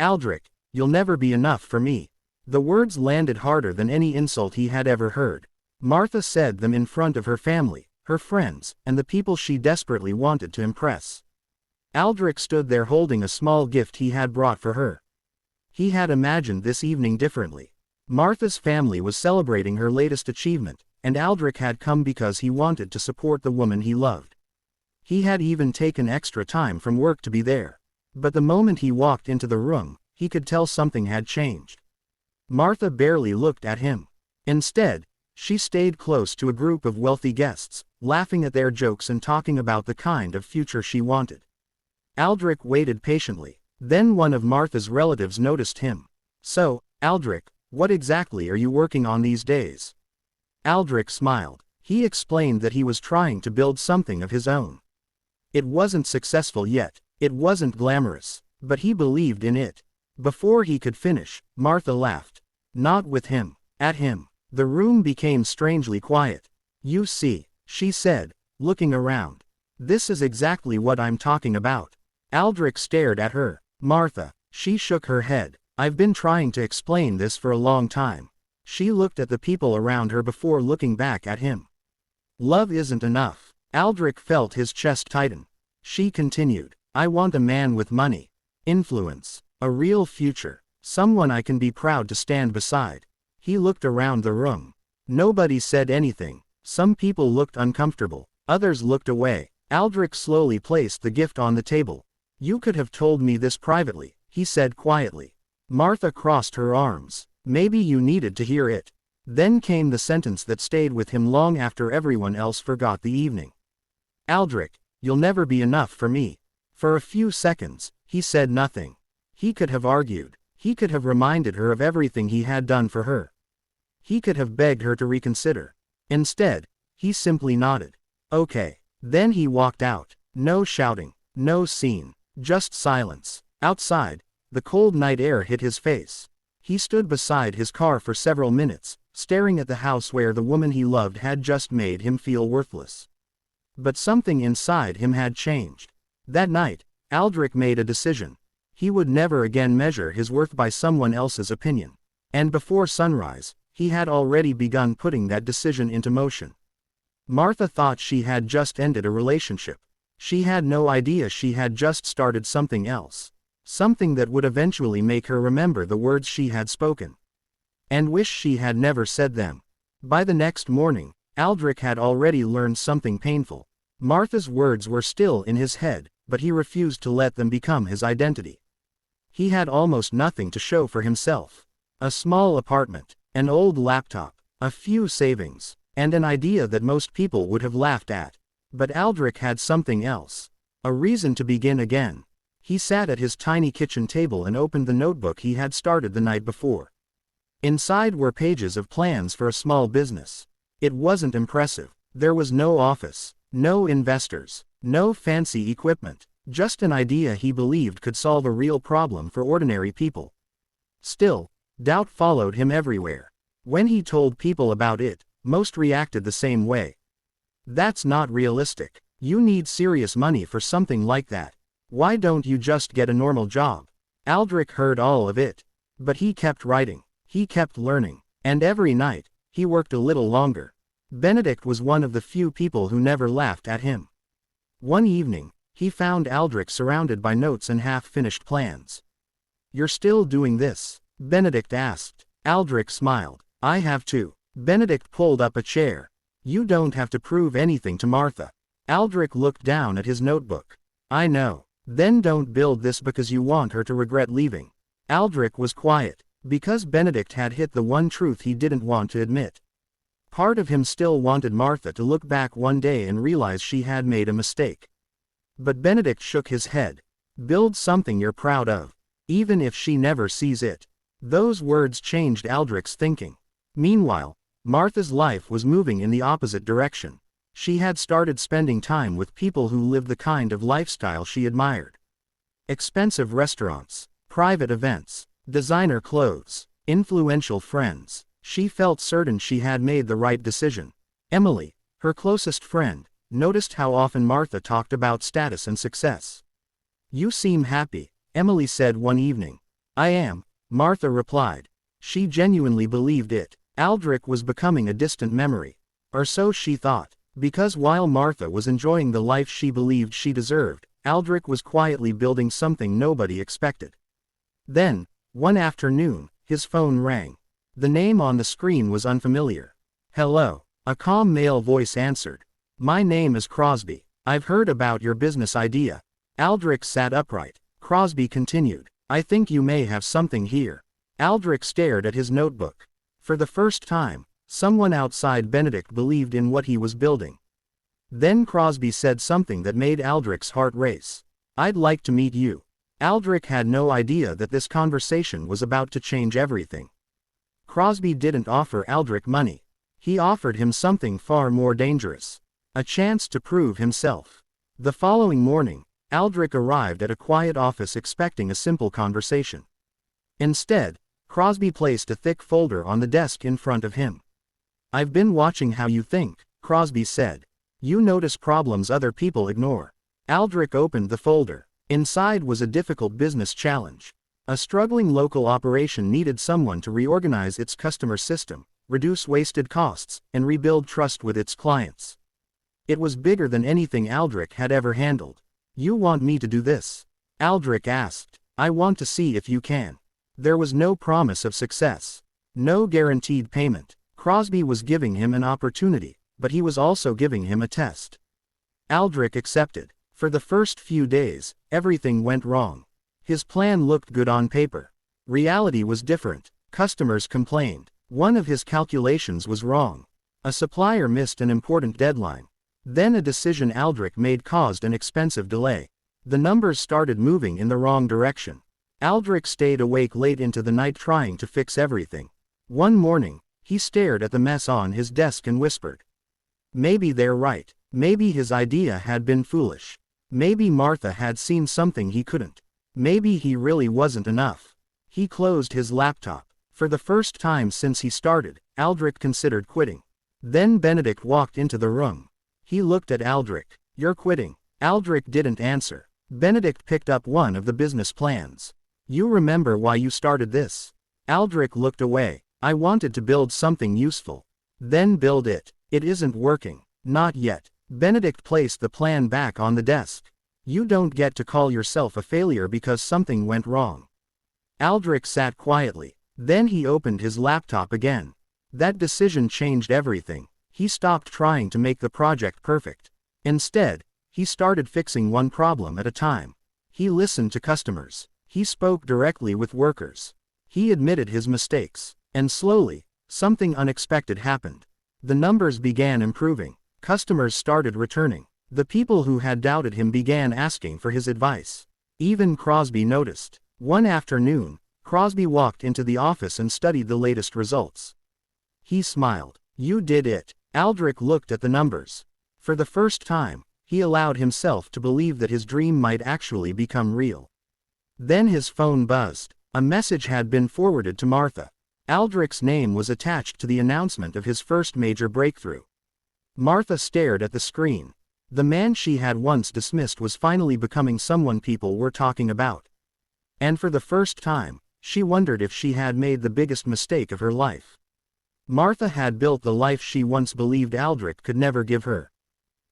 Aldric, you'll never be enough for me. The words landed harder than any insult he had ever heard. Martha said them in front of her family, her friends, and the people she desperately wanted to impress. Aldric stood there holding a small gift he had brought for her. He had imagined this evening differently. Martha's family was celebrating her latest achievement, and Aldric had come because he wanted to support the woman he loved. He had even taken extra time from work to be there. But the moment he walked into the room, he could tell something had changed. Martha barely looked at him. Instead, she stayed close to a group of wealthy guests, laughing at their jokes and talking about the kind of future she wanted. Aldric waited patiently. Then one of Martha's relatives noticed him. "So, Aldric, what exactly are you working on these days?" Aldric smiled. He explained that he was trying to build something of his own. It wasn't successful yet, it wasn't glamorous, but he believed in it. Before he could finish, Martha laughed. Not with him, at him. The room became strangely quiet. "You see," she said, looking around. "This is exactly what I'm talking about." Aldric stared at her. "Martha," she shook her head. "I've been trying to explain this for a long time." She looked at the people around her before looking back at him. "Love isn't enough." Aldric felt his chest tighten. She continued, "I want a man with money, influence, a real future, someone I can be proud to stand beside." He looked around the room. Nobody said anything. Some people looked uncomfortable, others looked away. Aldric slowly placed the gift on the table. "You could have told me this privately," he said quietly. Martha crossed her arms. "Maybe you needed to hear it." Then came the sentence that stayed with him long after everyone else forgot the evening. "Aldric, you'll never be enough for me." For a few seconds, he said nothing. He could have argued. He could have reminded her of everything he had done for her. He could have begged her to reconsider. Instead, he simply nodded. "Okay." Then he walked out. No shouting, no scene, just silence. Outside, the cold night air hit his face. He stood beside his car for several minutes, staring at the house where the woman he loved had just made him feel worthless. But something inside him had changed. That night, Aldric made a decision. He would never again measure his worth by someone else's opinion. And before sunrise, he had already begun putting that decision into motion. Martha thought she had just ended a relationship. She had no idea she had just started something else. Something that would eventually make her remember the words she had spoken. And wish she had never said them. By the next morning, Aldric had already learned something painful. Martha's words were still in his head, but he refused to let them become his identity. He had almost nothing to show for himself. A small apartment, an old laptop, a few savings, and an idea that most people would have laughed at. But Aldric had something else. A reason to begin again. He sat at his tiny kitchen table and opened the notebook he had started the night before. Inside were pages of plans for a small business. It wasn't impressive. There was no office, no investors, no fancy equipment, just an idea he believed could solve a real problem for ordinary people. Still, doubt followed him everywhere. When he told people about it, most reacted the same way. "That's not realistic. You need serious money for something like that. Why don't you just get a normal job?" Aldric heard all of it. But he kept writing. He kept learning. And every night, he worked a little longer. Benedict was one of the few people who never laughed at him. One evening, he found Aldric surrounded by notes and half-finished plans. "You're still doing this?" Benedict asked. Aldric smiled. "I have to." Benedict pulled up a chair. "You don't have to prove anything to Martha." Aldric looked down at his notebook. "I know. Then don't build this because you want her to regret leaving." Aldric was quiet, because Benedict had hit the one truth he didn't want to admit. Part of him still wanted Martha to look back one day and realize she had made a mistake. But Benedict shook his head. "Build something you're proud of, even if she never sees it." Those words changed Aldric's thinking. Meanwhile, Martha's life was moving in the opposite direction. She had started spending time with people who lived the kind of lifestyle she admired. Expensive restaurants, private events, designer clothes, influential friends. She felt certain she had made the right decision. Emily, her closest friend, noticed how often Martha talked about status and success. "You seem happy," Emily said one evening. I am, Martha replied. She genuinely believed it. Aldric was becoming a distant memory. Or so she thought. Because while Martha was enjoying the life she believed she deserved, Aldric was quietly building something nobody expected. Then, one afternoon, his phone rang. The name on the screen was unfamiliar. Hello, a calm male voice answered. My name is Crosby. I've heard about your business idea. Aldric sat upright. Crosby continued. I think you may have something here. Aldric stared at his notebook. For the first time, someone outside Benedict believed in what he was building. Then Crosby said something that made Aldric's heart race. I'd like to meet you. Aldric had no idea that this conversation was about to change everything. Crosby didn't offer Aldric money. He offered him something far more dangerous. A chance to prove himself. The following morning, Aldric arrived at a quiet office expecting a simple conversation. Instead, Crosby placed a thick folder on the desk in front of him. I've been watching how you think, Crosby said. You notice problems other people ignore. Aldric opened the folder. Inside was a difficult business challenge. A struggling local operation needed someone to reorganize its customer system, reduce wasted costs, and rebuild trust with its clients. It was bigger than anything Aldric had ever handled. You want me to do this? Aldric asked. I want to see if you can. There was no promise of success. No guaranteed payment. Crosby was giving him an opportunity, but he was also giving him a test. Aldric accepted. For the first few days, everything went wrong. His plan looked good on paper. Reality was different. Customers complained. One of his calculations was wrong. A supplier missed an important deadline. Then a decision Aldric made caused an expensive delay. The numbers started moving in the wrong direction. Aldric stayed awake late into the night trying to fix everything. One morning, he stared at the mess on his desk and whispered. Maybe they're right. Maybe his idea had been foolish. Maybe Martha had seen something he couldn't. Maybe he really wasn't enough. He closed his laptop. For the first time since he started, Aldric considered quitting. Then Benedict walked into the room. He looked at Aldric. You're quitting. Aldric didn't answer. Benedict picked up one of the business plans. You remember why you started this? Aldric looked away. I wanted to build something useful. Then build it. It isn't working. Not yet. Benedict placed the plan back on the desk. You don't get to call yourself a failure because something went wrong. Aldric sat quietly. Then he opened his laptop again. That decision changed everything. He stopped trying to make the project perfect. Instead, he started fixing one problem at a time. He listened to customers. He spoke directly with workers. He admitted his mistakes. And slowly, something unexpected happened. The numbers began improving. Customers started returning. The people who had doubted him began asking for his advice. Even Crosby noticed. One afternoon, Crosby walked into the office and studied the latest results. He smiled. You did it. Aldric looked at the numbers. For the first time, he allowed himself to believe that his dream might actually become real. Then his phone buzzed. A message had been forwarded to Martha. Aldric's name was attached to the announcement of his first major breakthrough. Martha stared at the screen. The man she had once dismissed was finally becoming someone people were talking about. And for the first time, she wondered if she had made the biggest mistake of her life. Martha had built the life she once believed Aldric could never give her.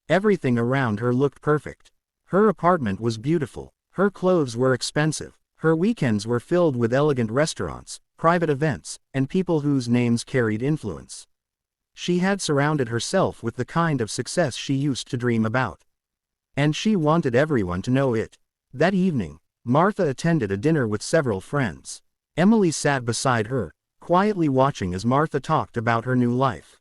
Everything around her looked perfect. Her apartment was beautiful. Her clothes were expensive. Her weekends were filled with elegant restaurants, private events, and people whose names carried influence. She had surrounded herself with the kind of success she used to dream about. And she wanted everyone to know it. That evening, Martha attended a dinner with several friends. Emily sat beside her, quietly watching as Martha talked about her new life.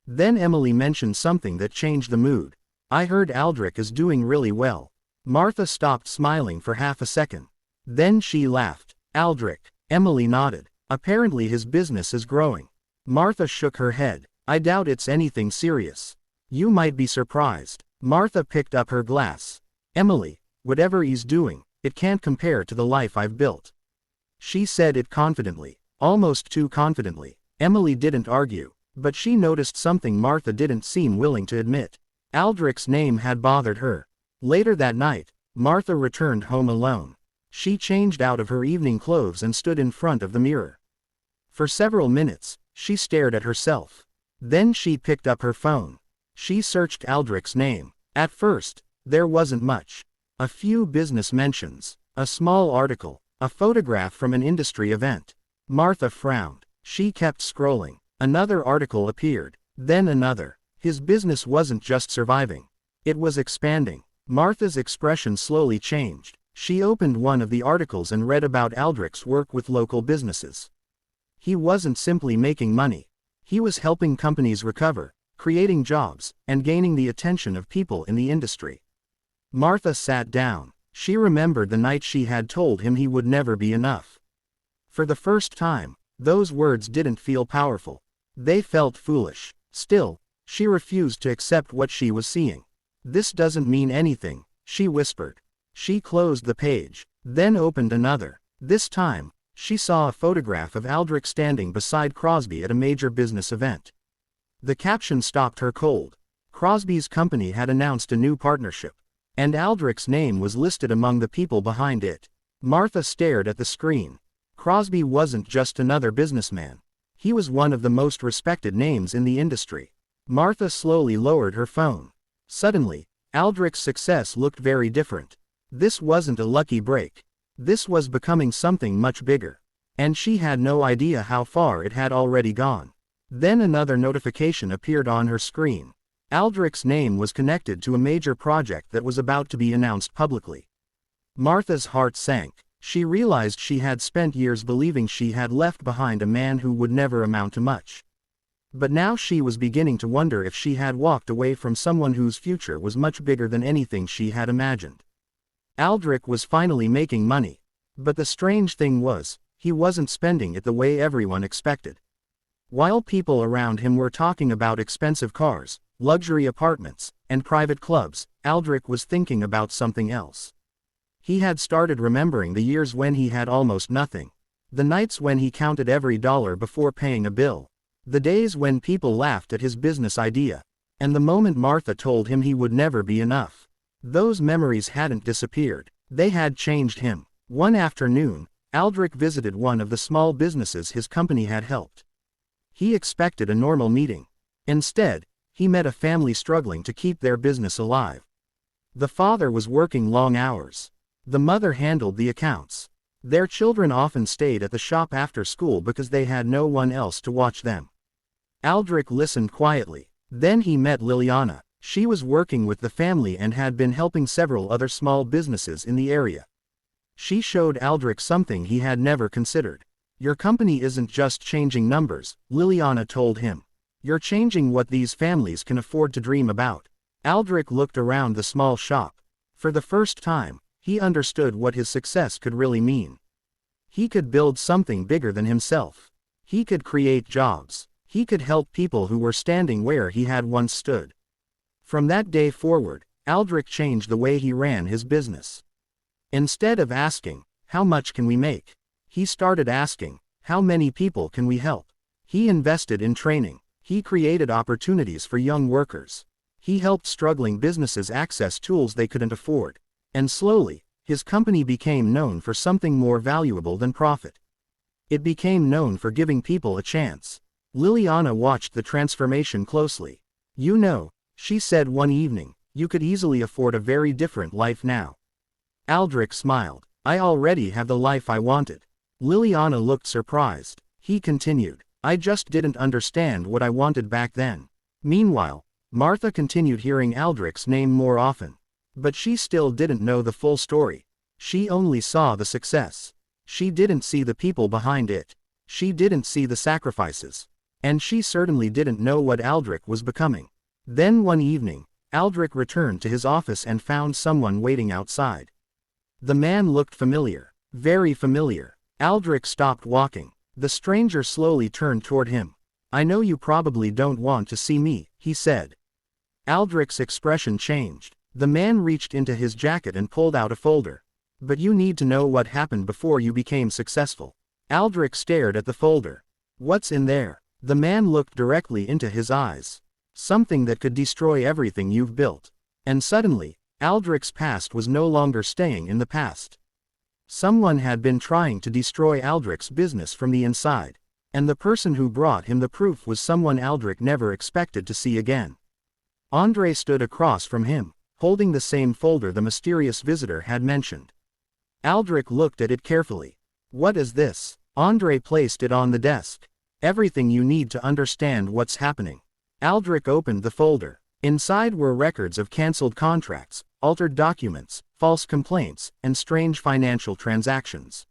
Then Emily mentioned something that changed the mood. I heard Aldric is doing really well. Martha stopped smiling for half a second. Then she laughed. Aldric. Emily nodded. Apparently his business is growing. Martha shook her head. I doubt it's anything serious. You might be surprised. Martha picked up her glass. Emily, whatever he's doing, it can't compare to the life I've built. She said it confidently, almost too confidently. Emily didn't argue, but she noticed something Martha didn't seem willing to admit. Aldric's name had bothered her. Later that night, Martha returned home alone. She changed out of her evening clothes and stood in front of the mirror. For several minutes, she stared at herself. Then she picked up her phone. She searched Aldric's name. At first, there wasn't much. A few business mentions, a small article, a photograph from an industry event. Martha frowned. She kept scrolling. Another article appeared, then another. His business wasn't just surviving. It was expanding. Martha's expression slowly changed. She opened one of the articles and read about Aldric's work with local businesses. He wasn't simply making money. He was helping companies recover, creating jobs, and gaining the attention of people in the industry. Martha sat down. She remembered the night she had told him he would never be enough. For the first time, those words didn't feel powerful. They felt foolish. Still, she refused to accept what she was seeing. "This doesn't mean anything," she whispered. She closed the page, then opened another. This time, she saw a photograph of Aldric standing beside Crosby at a major business event. The caption stopped her cold. Crosby's company had announced a new partnership, and Aldric's name was listed among the people behind it. Martha stared at the screen. Crosby wasn't just another businessman. He was one of the most respected names in the industry. Martha slowly lowered her phone. Suddenly, Aldric's success looked very different. This wasn't a lucky break. This was becoming something much bigger. And she had no idea how far it had already gone. Then another notification appeared on her screen. Aldric's name was connected to a major project that was about to be announced publicly. Martha's heart sank. She realized she had spent years believing she had left behind a man who would never amount to much. But now she was beginning to wonder if she had walked away from someone whose future was much bigger than anything she had imagined. Aldric was finally making money. But the strange thing was, he wasn't spending it the way everyone expected. While people around him were talking about expensive cars, luxury apartments, and private clubs, Aldric was thinking about something else. He had started remembering the years when he had almost nothing. The nights when he counted every dollar before paying a bill. The days when people laughed at his business idea. And the moment Martha told him he would never be enough. Those memories hadn't disappeared. They had changed him. One afternoon, Aldric visited one of the small businesses his company had helped. He expected a normal meeting. Instead, he met a family struggling to keep their business alive. The father was working long hours. The mother handled the accounts. Their children often stayed at the shop after school because they had no one else to watch them. Aldric listened quietly. Then he met Liliana. She was working with the family and had been helping several other small businesses in the area. She showed Aldric something he had never considered. "Your company isn't just changing numbers," Liliana told him. "You're changing what these families can afford to dream about." Aldric looked around the small shop. For the first time, he understood what his success could really mean. He could build something bigger than himself. He could create jobs. He could help people who were standing where he had once stood. From that day forward, Aldric changed the way he ran his business. Instead of asking, "How much can we make?" he started asking, "How many people can we help?" He invested in training. He created opportunities for young workers. He helped struggling businesses access tools they couldn't afford. And slowly, his company became known for something more valuable than profit. It became known for giving people a chance. Liliana watched the transformation closely. "You know," she said one evening, "you could easily afford a very different life now." Aldric smiled. "I already have the life I wanted." Liliana looked surprised. He continued, "I just didn't understand what I wanted back then." Meanwhile, Martha continued hearing Aldric's name more often. But she still didn't know the full story. She only saw the success. She didn't see the people behind it. She didn't see the sacrifices. And she certainly didn't know what Aldric was becoming. Then one evening, Aldric returned to his office and found someone waiting outside. The man looked familiar. Very familiar. Aldric stopped walking. The stranger slowly turned toward him. "I know you probably don't want to see me," he said. Aldric's expression changed. The man reached into his jacket and pulled out a folder. "But you need to know what happened before you became successful." Aldric stared at the folder. "What's in there?" The man looked directly into his eyes. "Something that could destroy everything you've built." And suddenly, Aldric's past was no longer staying in the past. Someone had been trying to destroy Aldric's business from the inside. And the person who brought him the proof was someone Aldric never expected to see again. Andre stood across from him, holding the same folder the mysterious visitor had mentioned. Aldric looked at it carefully. "What is this?" Andre placed it on the desk. "Everything you need to understand what's happening." Aldric opened the folder. Inside were records of cancelled contracts, altered documents, false complaints, and strange financial transactions.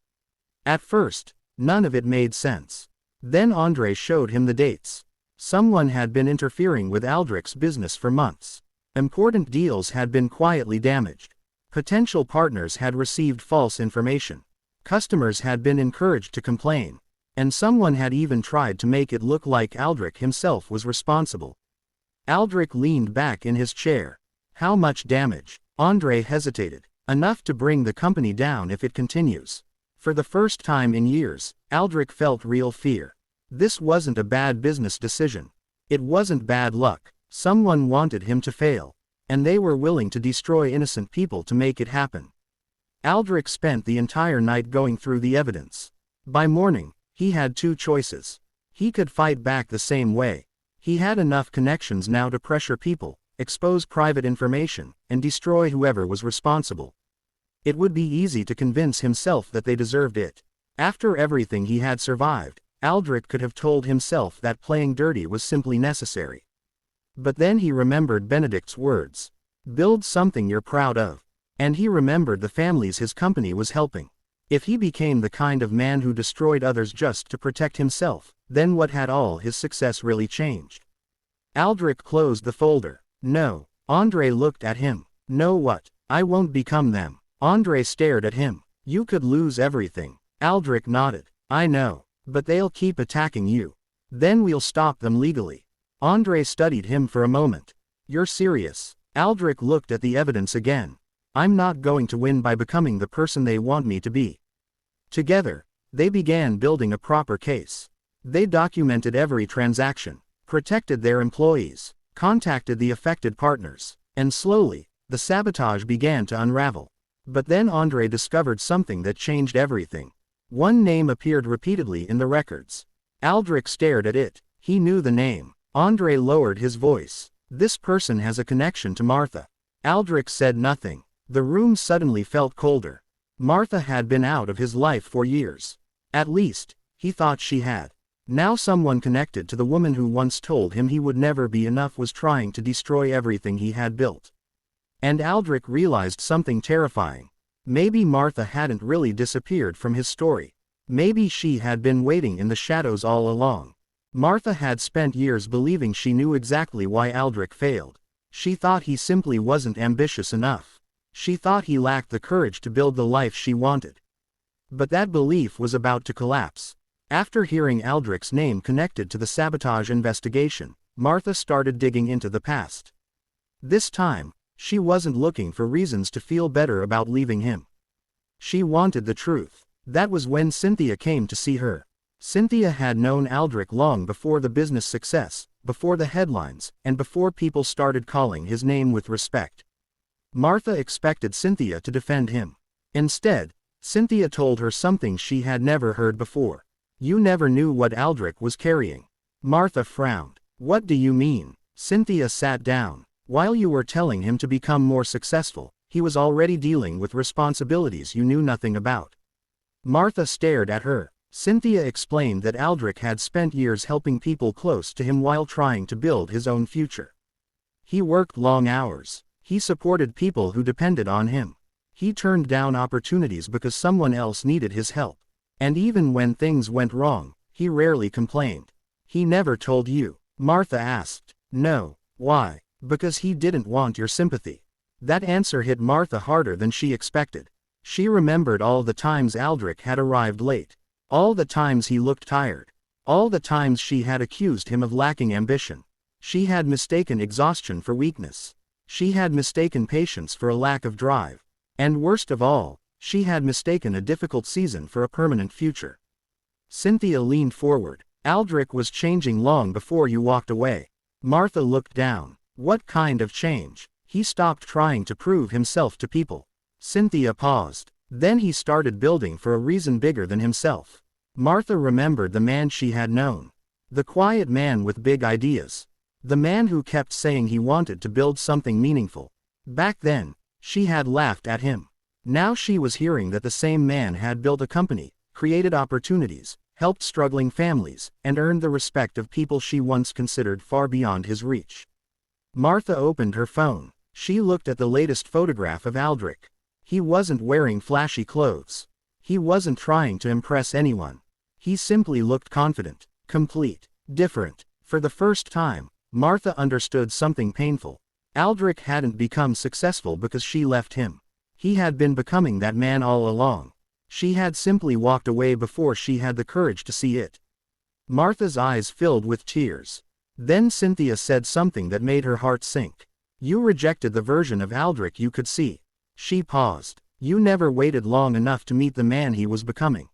At first, none of it made sense. Then Andre showed him the dates. Someone had been interfering with Aldric's business for months. Important deals had been quietly damaged. Potential partners had received false information. Customers had been encouraged to complain. And someone had even tried to make it look like Aldric himself was responsible. Aldric leaned back in his chair. "How much damage?" Andre hesitated. "Enough to bring the company down if it continues." For the first time in years, Aldric felt real fear. This wasn't a bad business decision. It wasn't bad luck. Someone wanted him to fail. And they were willing to destroy innocent people to make it happen. Aldric spent the entire night going through the evidence. By morning, he had two choices. He could fight back the same way. He had enough connections now to pressure people, expose private information, and destroy whoever was responsible. It would be easy to convince himself that they deserved it. After everything he had survived, Aldric could have told himself that playing dirty was simply necessary. But then he remembered Benedict's words. "Build something you're proud of." And he remembered the families his company was helping. If he became the kind of man who destroyed others just to protect himself, then what had all his success really changed? Aldric closed the folder. "No." Andre looked at him. "No what?" "I won't become them." Andre stared at him. "You could lose everything." Aldric nodded. "I know. But they'll keep attacking you. Then we'll stop them legally." Andre studied him for a moment. "You're serious?" Aldric looked at the evidence again. "I'm not going to win by becoming the person they want me to be." Together, they began building a proper case. They documented every transaction, protected their employees, contacted the affected partners, and slowly, the sabotage began to unravel. But then Andre discovered something that changed everything. One name appeared repeatedly in the records. Aldric stared at it. He knew the name. Andre lowered his voice. "This person has a connection to Martha." Aldric said nothing. The room suddenly felt colder. Martha had been out of his life for years. At least, he thought she had. Now someone connected to the woman who once told him he would never be enough was trying to destroy everything he had built. And Aldric realized something terrifying. Maybe Martha hadn't really disappeared from his story. Maybe she had been waiting in the shadows all along. Martha had spent years believing she knew exactly why Aldric failed. She thought he simply wasn't ambitious enough. She thought he lacked the courage to build the life she wanted. But that belief was about to collapse. After hearing Aldric's name connected to the sabotage investigation, Martha started digging into the past. This time, she wasn't looking for reasons to feel better about leaving him. She wanted the truth. That was when Cynthia came to see her. Cynthia had known Aldric long before the business success, before the headlines, and before people started calling his name with respect. Martha expected Cynthia to defend him. Instead, Cynthia told her something she had never heard before. "You never knew what Aldric was carrying." Martha frowned. "What do you mean?" Cynthia sat down. "While you were telling him to become more successful, he was already dealing with responsibilities you knew nothing about." Martha stared at her. Cynthia explained that Aldric had spent years helping people close to him while trying to build his own future. He worked long hours. He supported people who depended on him. He turned down opportunities because someone else needed his help. And even when things went wrong, he rarely complained. "He never told you?" Martha asked. "No." "Why?" "Because he didn't want your sympathy." That answer hit Martha harder than she expected. She remembered all the times Aldric had arrived late. All the times he looked tired. All the times she had accused him of lacking ambition. She had mistaken exhaustion for weakness. She had mistaken patience for a lack of drive. And worst of all, she had mistaken a difficult season for a permanent future. Cynthia leaned forward. "Aldric was changing long before you walked away." Martha looked down. "What kind of change?" "He stopped trying to prove himself to people." Cynthia paused. Then he started building for a reason bigger than himself. Martha remembered the man she had known. The quiet man with big ideas. The man who kept saying he wanted to build something meaningful. Back then, she had laughed at him. Now she was hearing that the same man had built a company, created opportunities, helped struggling families, and earned the respect of people she once considered far beyond his reach. Martha opened her phone. She looked at the latest photograph of Aldric. He wasn't wearing flashy clothes. He wasn't trying to impress anyone. He simply looked confident, complete, different. For the first time, Martha understood something painful. Aldric hadn't become successful because she left him. He had been becoming that man all along. She had simply walked away before she had the courage to see it. Martha's eyes filled with tears. Then Cynthia said something that made her heart sink. You rejected the version of Aldric you could see. She paused. You never waited long enough to meet the man he was becoming.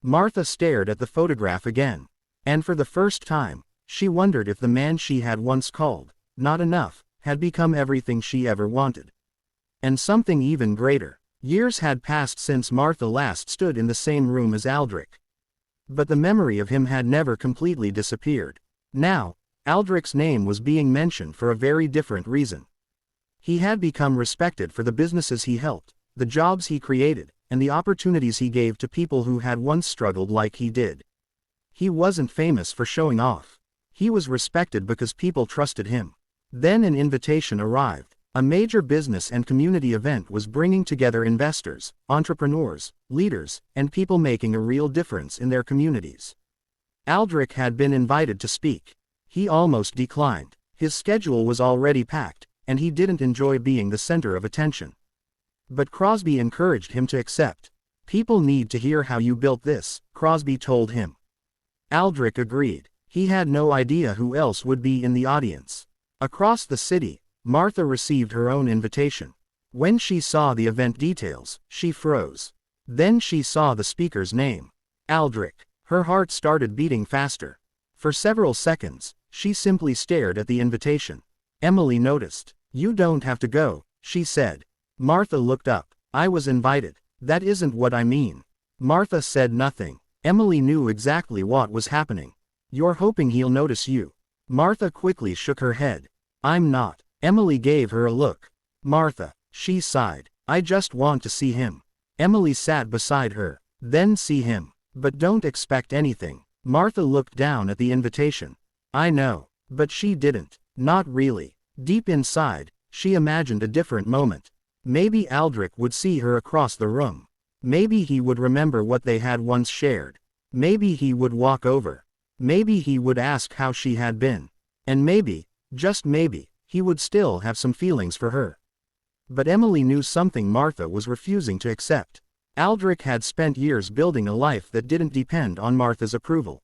Martha stared at the photograph again. And for the first time, she wondered if the man she had once called, not enough, had become everything she ever wanted. And something even greater. Years had passed since Martha last stood in the same room as Aldric. But the memory of him had never completely disappeared. Now, Aldric's name was being mentioned for a very different reason. He had become respected for the businesses he helped, the jobs he created, and the opportunities he gave to people who had once struggled like he did. He wasn't famous for showing off. He was respected because people trusted him. Then an invitation arrived. A major business and community event was bringing together investors, entrepreneurs, leaders, and people making a real difference in their communities. Aldric had been invited to speak. He almost declined. His schedule was already packed, and he didn't enjoy being the center of attention. But Crosby encouraged him to accept. People need to hear how you built this, Crosby told him. Aldric agreed. He had no idea who else would be in the audience. Across the city, Martha received her own invitation. When she saw the event details, she froze. Then she saw the speaker's name. Aldric. Her heart started beating faster. For several seconds, she simply stared at the invitation. Emily noticed. You don't have to go, she said. Martha looked up. I was invited. That isn't what I mean. Martha said nothing. Emily knew exactly what was happening. You're hoping he'll notice you. Martha quickly shook her head. I'm not. Emily gave her a look. Martha, she sighed. I just want to see him. Emily sat beside her. Then see him. But don't expect anything. Martha looked down at the invitation. I know. But she didn't. Not really. Deep inside, she imagined a different moment. Maybe Aldric would see her across the room. Maybe he would remember what they had once shared. Maybe he would walk over. Maybe he would ask how she had been. And maybe, just maybe, he would still have some feelings for her. But Emily knew something Martha was refusing to accept. Aldric had spent years building a life that didn't depend on Martha's approval.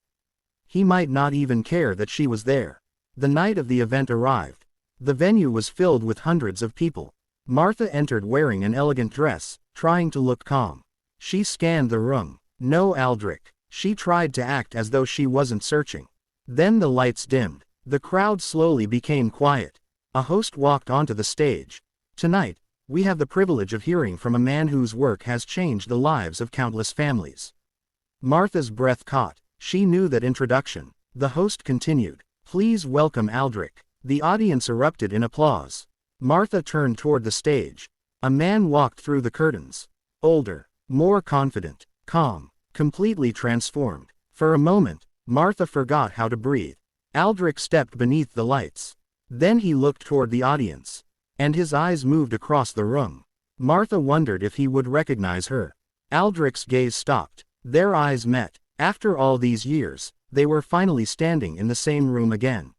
He might not even care that she was there. The night of the event arrived. The venue was filled with hundreds of people. Martha entered wearing an elegant dress, trying to look calm. She scanned the room. No Aldric. She tried to act as though she wasn't searching. Then the lights dimmed. The crowd slowly became quiet. A host walked onto the stage. Tonight, we have the privilege of hearing from a man whose work has changed the lives of countless families. Martha's breath caught. She knew that introduction. The host continued. Please welcome Aldric. The audience erupted in applause. Martha turned toward the stage. A man walked through the curtains. Older, more confident, calm, completely transformed. For a moment, Martha forgot how to breathe. Aldric stepped beneath the lights. Then he looked toward the audience. And his eyes moved across the room. Martha wondered if he would recognize her. Aldric's gaze stopped. Their eyes met. After all these years, they were finally standing in the same room again.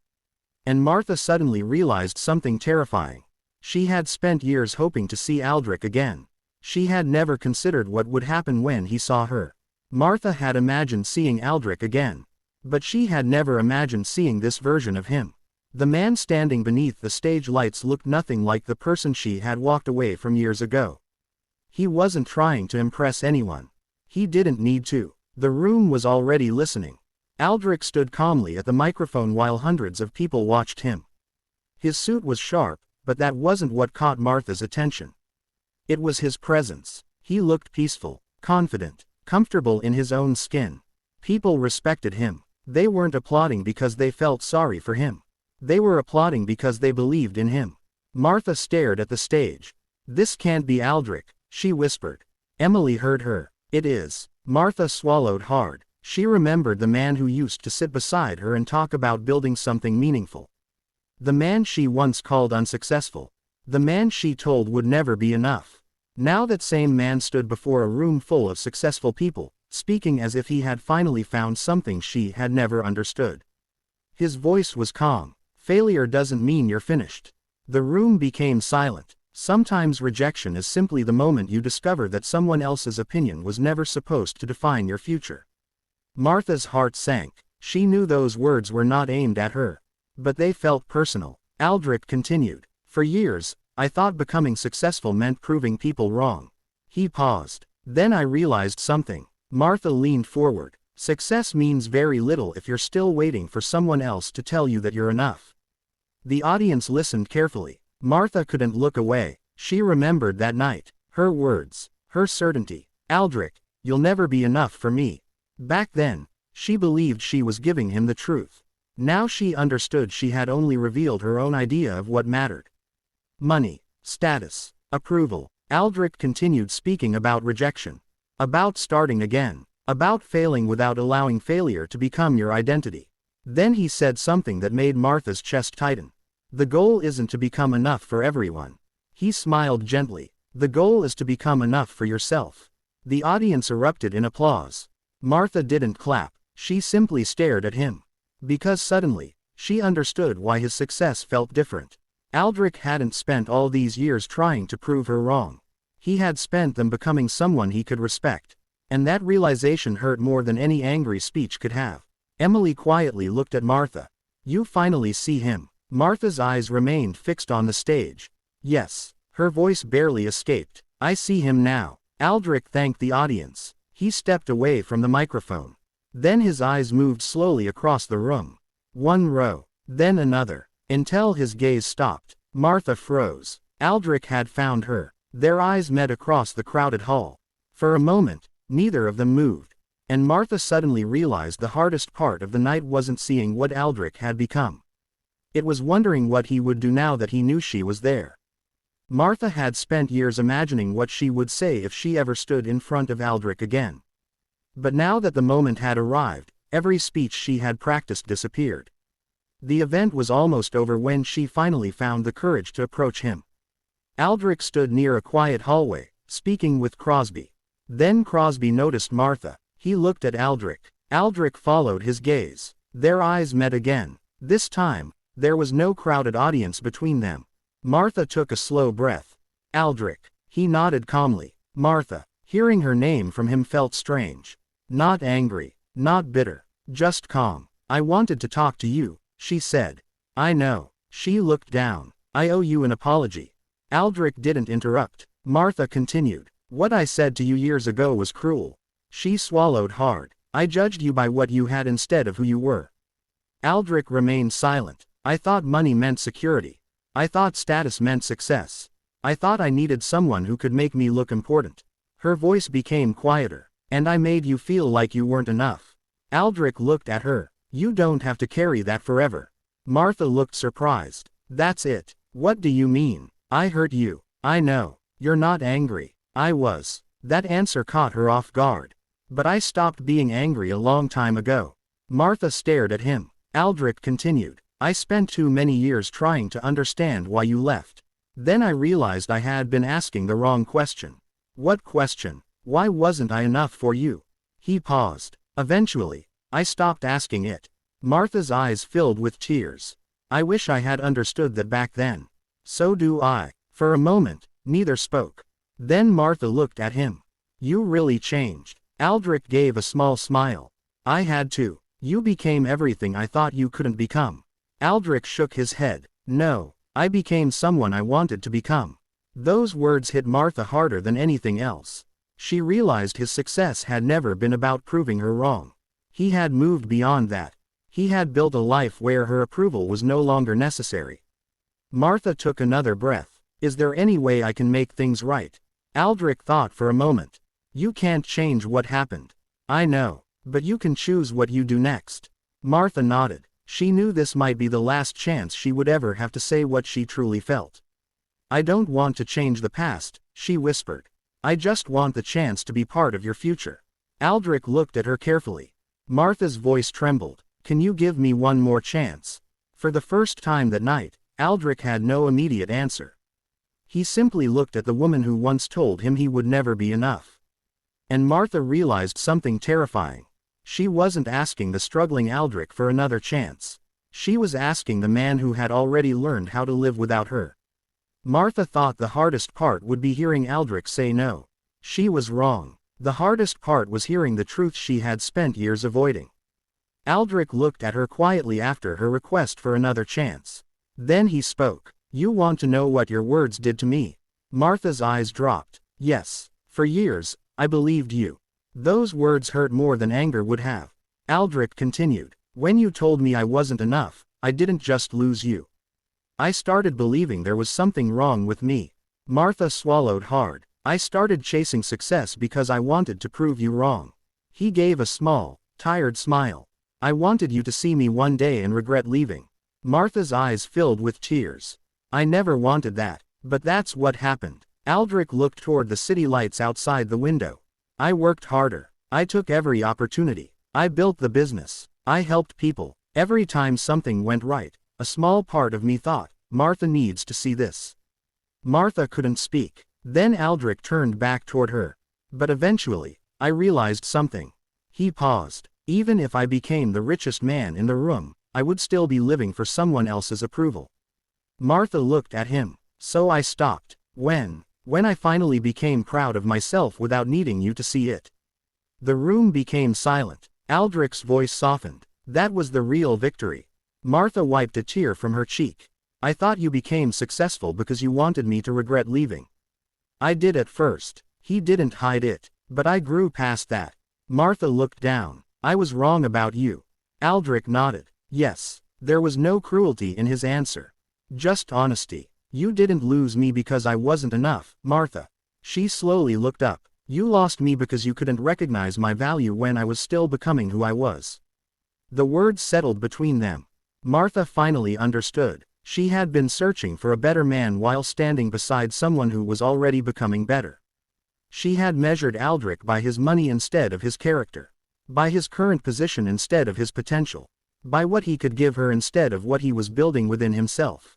And Martha suddenly realized something terrifying. She had spent years hoping to see Aldric again. She had never considered what would happen when he saw her. Martha had imagined seeing Aldric again. But she had never imagined seeing this version of him. The man standing beneath the stage lights looked nothing like the person she had walked away from years ago. He wasn't trying to impress anyone. He didn't need to. The room was already listening. Aldric stood calmly at the microphone while hundreds of people watched him. His suit was sharp, but that wasn't what caught Martha's attention. It was his presence. He looked peaceful, confident, comfortable in his own skin. People respected him. They weren't applauding because they felt sorry for him. They were applauding because they believed in him. Martha stared at the stage. "This can't be Aldric," she whispered. Emily heard her. "It is." Martha swallowed hard. She remembered the man who used to sit beside her and talk about building something meaningful. The man she once called unsuccessful. The man she told would never be enough. Now that same man stood before a room full of successful people, speaking as if he had finally found something she had never understood. His voice was calm. "Failure doesn't mean you're finished." The room became silent. Sometimes rejection is simply the moment you discover that someone else's opinion was never supposed to define your future. Martha's heart sank. She knew those words were not aimed at her. But they felt personal. Aldric continued. "For years, I thought becoming successful meant proving people wrong." He paused. "Then I realized something." Martha leaned forward. "Success means very little if you're still waiting for someone else to tell you that you're enough." The audience listened carefully. Martha couldn't look away. She remembered that night. Her words. Her certainty. "Aldric, you'll never be enough for me." Back then, she believed she was giving him the truth. Now she understood she had only revealed her own idea of what mattered. Money, status, approval. Aldric continued speaking about rejection. About starting again. About failing without allowing failure to become your identity. Then he said something that made Martha's chest tighten. "The goal isn't to become enough for everyone." He smiled gently. "The goal is to become enough for yourself." The audience erupted in applause. Martha didn't clap. She simply stared at him. Because suddenly, she understood why his success felt different. Aldric hadn't spent all these years trying to prove her wrong. He had spent them becoming someone he could respect. And that realization hurt more than any angry speech could have. Emily quietly looked at Martha. "You finally see him." Martha's eyes remained fixed on the stage. "Yes." Her voice barely escaped. "I see him now." Aldric thanked the audience. He stepped away from the microphone. Then his eyes moved slowly across the room. One row, then another, until his gaze stopped. Martha froze. Aldric had found her. Their eyes met across the crowded hall. For a moment, neither of them moved. And Martha suddenly realized the hardest part of the night wasn't seeing what Aldric had become. It was wondering what he would do now that he knew she was there. Martha had spent years imagining what she would say if she ever stood in front of Aldric again. But now that the moment had arrived, every speech she had practiced disappeared. The event was almost over when she finally found the courage to approach him. Aldric stood near a quiet hallway, speaking with Crosby. Then Crosby noticed Martha. He looked at Aldric. Aldric followed his gaze. Their eyes met again. This time, there was no crowded audience between them. Martha took a slow breath. "Aldric." He nodded calmly. Martha, hearing her name from him, felt strange. Not angry, not bitter, just calm. "I wanted to talk to you," she said. "I know." She looked down. "I owe you an apology." Aldric didn't interrupt. Martha continued. "What I said to you years ago was cruel." She swallowed hard. "I judged you by what you had instead of who you were." Aldric remained silent. "I thought money meant security. I thought status meant success. I thought I needed someone who could make me look important." Her voice became quieter. "And I made you feel like you weren't enough." Aldric looked at her. "You don't have to carry that forever." Martha looked surprised. "That's it." "What do you mean?" "I hurt you. I know. You're not angry." "I was." That answer caught her off guard. "But I stopped being angry a long time ago." Martha stared at him. Aldric continued. "I spent too many years trying to understand why you left. Then I realized I had been asking the wrong question." "What question?" "Why wasn't I enough for you?" He paused. "Eventually, I stopped asking it." Martha's eyes filled with tears. "I wish I had understood that back then." "So do I." For a moment, neither spoke. Then Martha looked at him. "You really changed." Aldric gave a small smile. "I had to. You became everything I thought you couldn't become." Aldric shook his head. "No, I became someone I wanted to become." Those words hit Martha harder than anything else. She realized his success had never been about proving her wrong. He had moved beyond that. He had built a life where her approval was no longer necessary. Martha took another breath. "Is there any way I can make things right?" Aldric thought for a moment. You can't change what happened. I know. But you can choose what you do next. Martha nodded. She knew this might be the last chance she would ever have to say what she truly felt. I don't want to change the past, she whispered. I just want the chance to be part of your future. Aldric looked at her carefully. Martha's voice trembled. Can you give me one more chance? For the first time that night, Aldric had no immediate answer. He simply looked at the woman who once told him he would never be enough. And Martha realized something terrifying. She wasn't asking the struggling Aldric for another chance. She was asking the man who had already learned how to live without her. Martha thought the hardest part would be hearing Aldric say no. She was wrong. The hardest part was hearing the truth she had spent years avoiding. Aldric looked at her quietly after her request for another chance. Then he spoke. You want to know what your words did to me? Martha's eyes dropped. Yes. For years, I believed you. Those words hurt more than anger would have. Aldric continued. When you told me I wasn't enough, I didn't just lose you. I started believing there was something wrong with me. Martha swallowed hard. I started chasing success because I wanted to prove you wrong. He gave a small, tired smile. I wanted you to see me one day and regret leaving. Martha's eyes filled with tears. I never wanted that, but that's what happened. Aldric looked toward the city lights outside the window. I worked harder. I took every opportunity. I built the business. I helped people. Every time something went right, a small part of me thought, Martha needs to see this. Martha couldn't speak. Then Aldric turned back toward her. But eventually, I realized something. He paused. Even if I became the richest man in the room, I would still be living for someone else's approval. Martha looked at him. So I stopped. When I finally became proud of myself without needing you to see it. The room became silent. Aldric's voice softened. That was the real victory. Martha wiped a tear from her cheek. I thought you became successful because you wanted me to regret leaving. I did at first. He didn't hide it. But I grew past that. Martha looked down. I was wrong about you. Aldric nodded. Yes. There was no cruelty in his answer. Just honesty. You didn't lose me because I wasn't enough, Martha. She slowly looked up. You lost me because you couldn't recognize my value when I was still becoming who I was. The words settled between them. Martha finally understood. She had been searching for a better man while standing beside someone who was already becoming better. She had measured Aldric by his money instead of his character. By his current position instead of his potential. By what he could give her instead of what he was building within himself.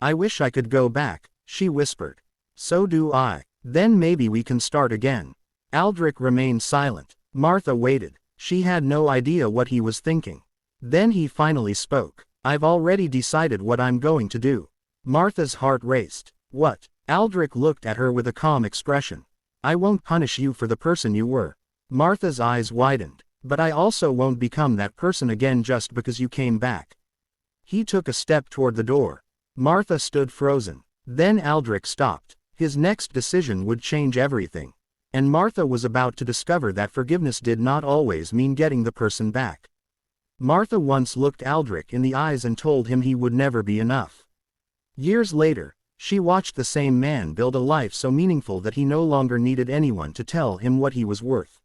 I wish I could go back, she whispered. So do I. Then maybe we can start again. Aldric remained silent. Martha waited. She had no idea what he was thinking. Then he finally spoke. I've already decided what I'm going to do. Martha's heart raced. What? Aldric looked at her with a calm expression. I won't punish you for the person you were. Martha's eyes widened. But I also won't become that person again just because you came back. He took a step toward the door. Martha stood frozen. Then Aldric stopped. His next decision would change everything. And Martha was about to discover that forgiveness did not always mean getting the person back. Martha once looked Aldric in the eyes and told him he would never be enough. Years later, she watched the same man build a life so meaningful that he no longer needed anyone to tell him what he was worth.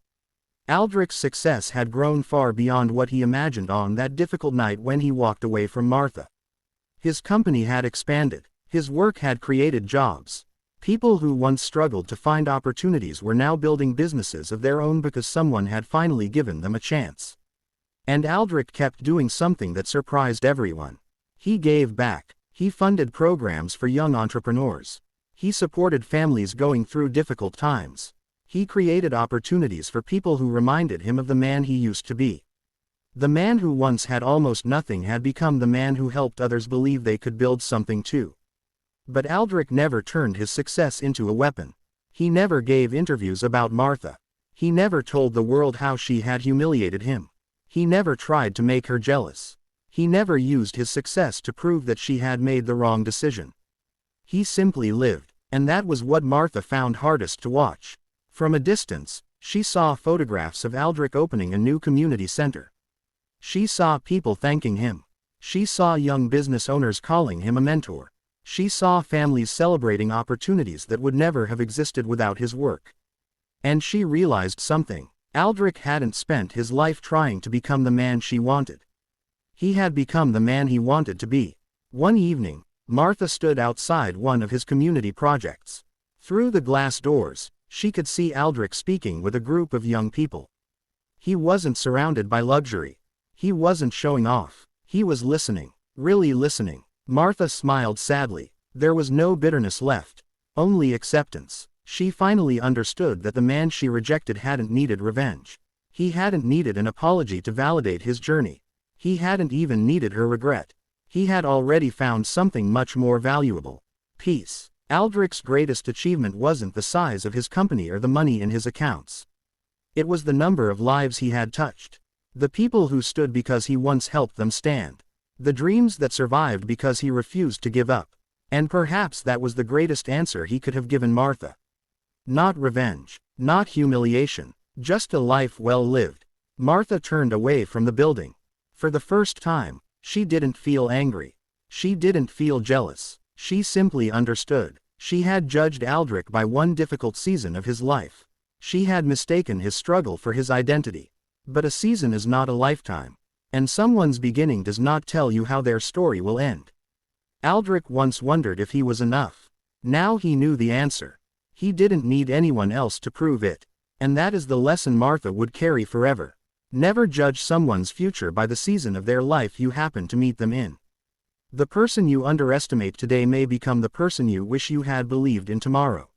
Aldric's success had grown far beyond what he imagined on that difficult night when he walked away from Martha. His company had expanded. His work had created jobs. People who once struggled to find opportunities were now building businesses of their own because someone had finally given them a chance. And Aldric kept doing something that surprised everyone. He gave back. He funded programs for young entrepreneurs. He supported families going through difficult times. He created opportunities for people who reminded him of the man he used to be. The man who once had almost nothing had become the man who helped others believe they could build something too. But Aldric never turned his success into a weapon. He never gave interviews about Martha. He never told the world how she had humiliated him. He never tried to make her jealous. He never used his success to prove that she had made the wrong decision. He simply lived, and that was what Martha found hardest to watch. From a distance, she saw photographs of Aldric opening a new community center. She saw people thanking him. She saw young business owners calling him a mentor. She saw families celebrating opportunities that would never have existed without his work. And she realized something. Aldric hadn't spent his life trying to become the man she wanted. He had become the man he wanted to be. One evening, Martha stood outside one of his community projects. Through the glass doors, she could see Aldric speaking with a group of young people. He wasn't surrounded by luxury. He wasn't showing off. He was listening. Really listening. Martha smiled sadly. There was no bitterness left. Only acceptance. She finally understood that the man she rejected hadn't needed revenge. He hadn't needed an apology to validate his journey. He hadn't even needed her regret. He had already found something much more valuable. Peace. Aldric's greatest achievement wasn't the size of his company or the money in his accounts. It was the number of lives he had touched. The people who stood because he once helped them stand. The dreams that survived because he refused to give up. And perhaps that was the greatest answer he could have given Martha. Not revenge. Not humiliation. Just a life well lived. Martha turned away from the building. For the first time, she didn't feel angry. She didn't feel jealous. She simply understood. She had judged Aldric by one difficult season of his life. She had mistaken his struggle for his identity. But a season is not a lifetime. And someone's beginning does not tell you how their story will end. Aldric once wondered if he was enough. Now he knew the answer. He didn't need anyone else to prove it. And that is the lesson Martha would carry forever. Never judge someone's future by the season of their life you happen to meet them in. The person you underestimate today may become the person you wish you had believed in tomorrow.